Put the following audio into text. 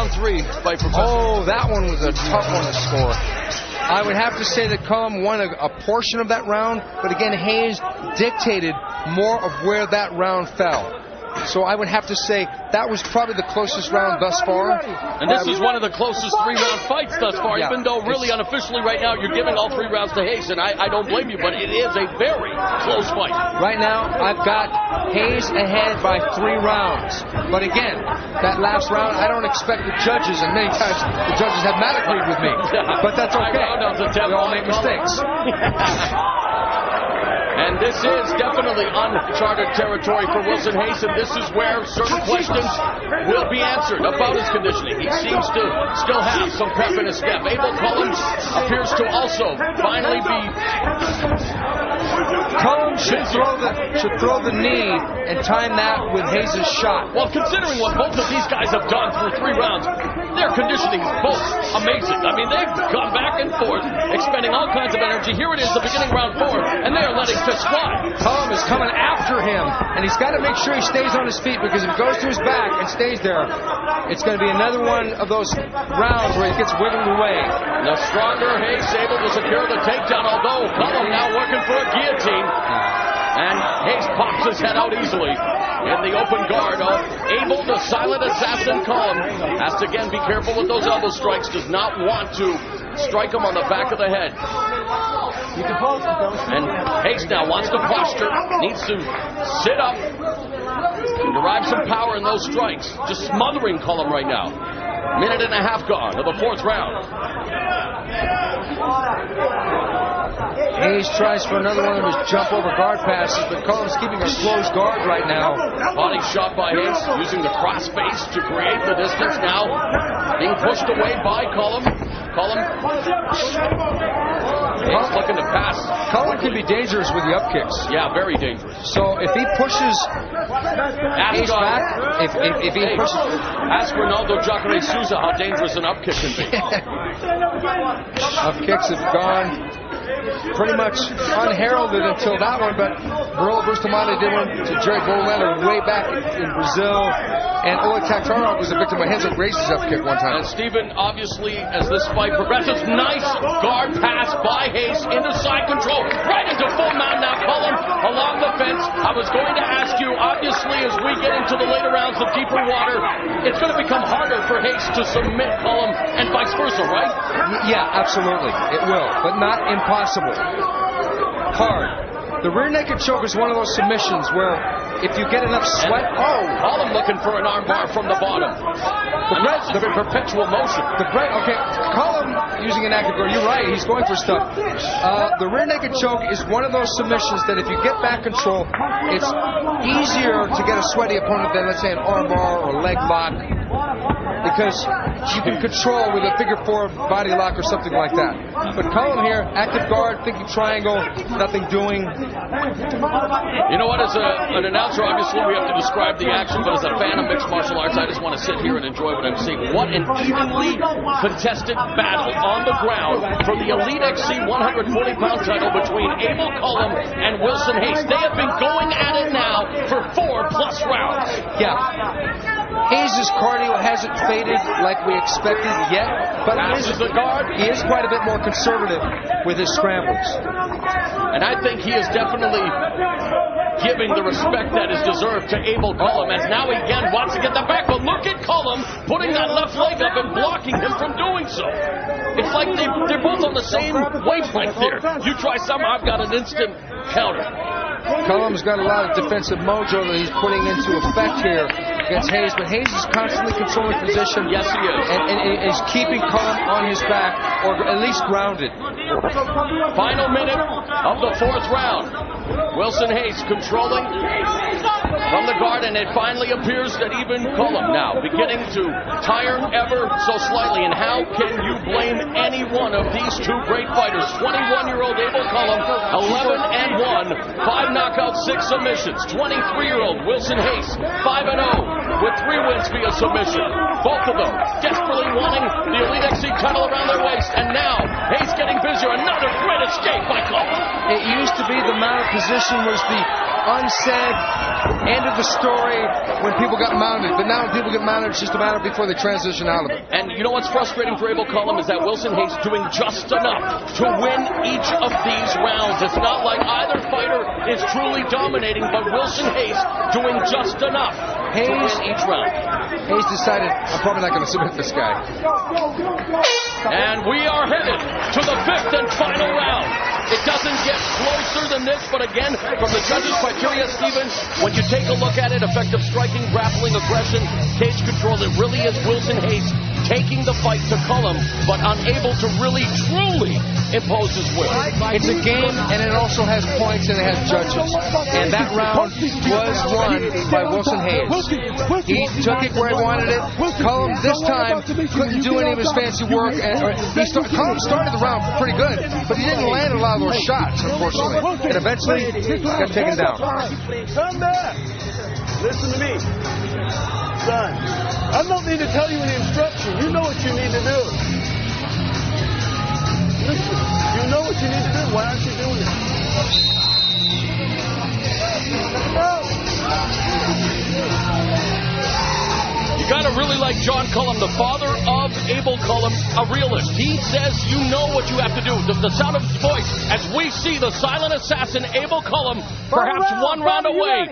round 3 fight, Professor? Oh, that one was a tough one to score. I would have to say that Cullum won a portion of that round, but again, Hayes dictated more of where that round fell. So I would have to say that was probably the closest round thus far. And this is one of the closest 3-round fights thus far, even though really unofficially right now you're giving all 3 rounds to Hayes, and I don't blame you, but it is a very close fight. Right now, I've got Hayes ahead by 3 rounds. But again, that last round, I don't expect the judges, and many times the judges have not agreed with me. But that's okay. We all make mistakes. And this is definitely uncharted territory for Wilson Hayes, and this is where certain questions will be answered about his conditioning. He seems to still have some pep in his step. Abel Cullum appears to also finally be... Cullum should throw the knee and time that with Hayes' shot. Well, considering what both of these guys have done through 3 rounds, their conditioning is both amazing. I mean, they've gone back and forth, expending all kinds of energy. Here it is, the beginning round 4, and they are letting fists fly. Cullum is coming after him, and he's got to make sure he stays on his feet, because if he goes to his back and stays there, it's going to be another one of those rounds where he gets wiggled away. The stronger Hayes able to secure the takedown, although Cullum now working for a guillotine. And Hayes pops his head out easily in the open guard of Abel, the silent assassin. Cullum has to again be careful with those elbow strikes, does not want to strike him on the back of the head. And Hayes now wants to posture, needs to sit up and derive some power in those strikes. Just smothering Cullum right now. Minute and a half gone of the 4th round. Hayes tries for another one of his jump over guard passes, but Cullum's keeping a closed guard right now. Body shot by Hayes, using the cross face to create the distance. Now being pushed away by Cullum. Hayes looking to pass. Cullum can be dangerous with the up kicks. Yeah, very dangerous. So if he pushes Hayes back, if he pushes... Ask Ronaldo Jacare Souza how dangerous an up kick can be. Up kicks have gone pretty much unheralded until that one, but Barolo Bustamante did one to Jerry Bolander way back in Brazil, and Oleg Taktarov was a victim of Henrik Reis's up kick one time. And Stephen, obviously, as this fight progresses, nice guard pass by Hayes into side control, right into full mount now. Cullum along the fence. I was going to ask you, obviously, as we get into the later rounds of deeper water, it's going to become harder for Hayes to submit Cullum and vice versa, right? Yeah, absolutely. It will, but not impossible. Hard. The rear naked choke is one of those submissions where if you get enough sweat... Cullum looking for an armbar from the bottom. The perpetual motion. Okay, Cullum using an active guard. You're right, he's going for stuff. The rear naked choke is one of those submissions that if you get back control, it's easier to get a sweaty opponent than, let's say, an armbar or leg lock, because you can control with a figure 4 body lock or something like that. But Cullum here, active guard, thinking triangle, nothing doing. You know what, as an announcer, obviously we have to describe the action, but as a fan of mixed martial arts, I just want to sit here and enjoy what I'm seeing. What an evenly contested battle on the ground for the EliteXC 140-pound title between Abel Cullum and Wilson Hayes. They have been going at it now for 4+ rounds. Yeah. Hayes' cardio hasn't faded like we expected yet, but he is quite a bit more conservative with his scrambles. And I think he is definitely giving the respect that is deserved to Abel Cullum, as now he again wants to get the back, but look at Cullum putting that left leg up and blocking him from doing so. It's like they're both on the same wavelength there. You try some, I've got an instant counter. Cullum's got a lot of defensive mojo that he's putting into effect here against Hayes, but Hayes is constantly controlling position. Yes, he is. And is keeping Cullum on his back, or at least grounded. Final minute of the 4th round. Wilson Hayes controlling from the guard, and it finally appears that even Cullum now beginning to tire ever so slightly. And how can you blame any one of these two great fighters? 21-year-old Abel Cullum, 11-1, 5 knockouts, 6 submissions. 23-year-old Wilson Hayes, 5-0 with 3 wins via submission. Both of them desperately wanting the EliteXC title around their waist, and now Hayes getting busier. Another great escape by Cullum. It used to be the mounted position was the unsaid, end of the story when people got mounted. But now when people get mounted, it's just a matter before they transition out of it. And you know what's frustrating for Abel Cullum is that Wilson Hayes doing just enough to win each of these rounds. It's not like either fighter is truly dominating, but Wilson Hayes doing just enough to win each round. Hayes decided, I'm probably not going to submit this guy. And we are headed to the 5th and final round. It doesn't get closer than this, but again, from the judges' criteria, Steven, when you take a look at it, effective striking, grappling, aggression, cage control, it really is Wilson Hayes taking the fight to Cullum, but unable to really, truly impose his will. It's a game, and it also has points, and it has judges. And that round was won by Wilson Hayes. He took it where he wanted it. Cullum, this time, couldn't do any of his fancy work. Cullum started the round pretty good, but he didn't land a lot of those shots, unfortunately. And eventually, got taken down. Come back. Listen to me. Son, I don't need to tell you any instruction. You know what you need to do. Listen, you know what you need to do. Why aren't you doing it? You gotta really like John Cullum, the father of Abel Cullum, a realist. He says you know what you have to do. The sound of his voice as we see the silent assassin Abel Cullum, perhaps one round away.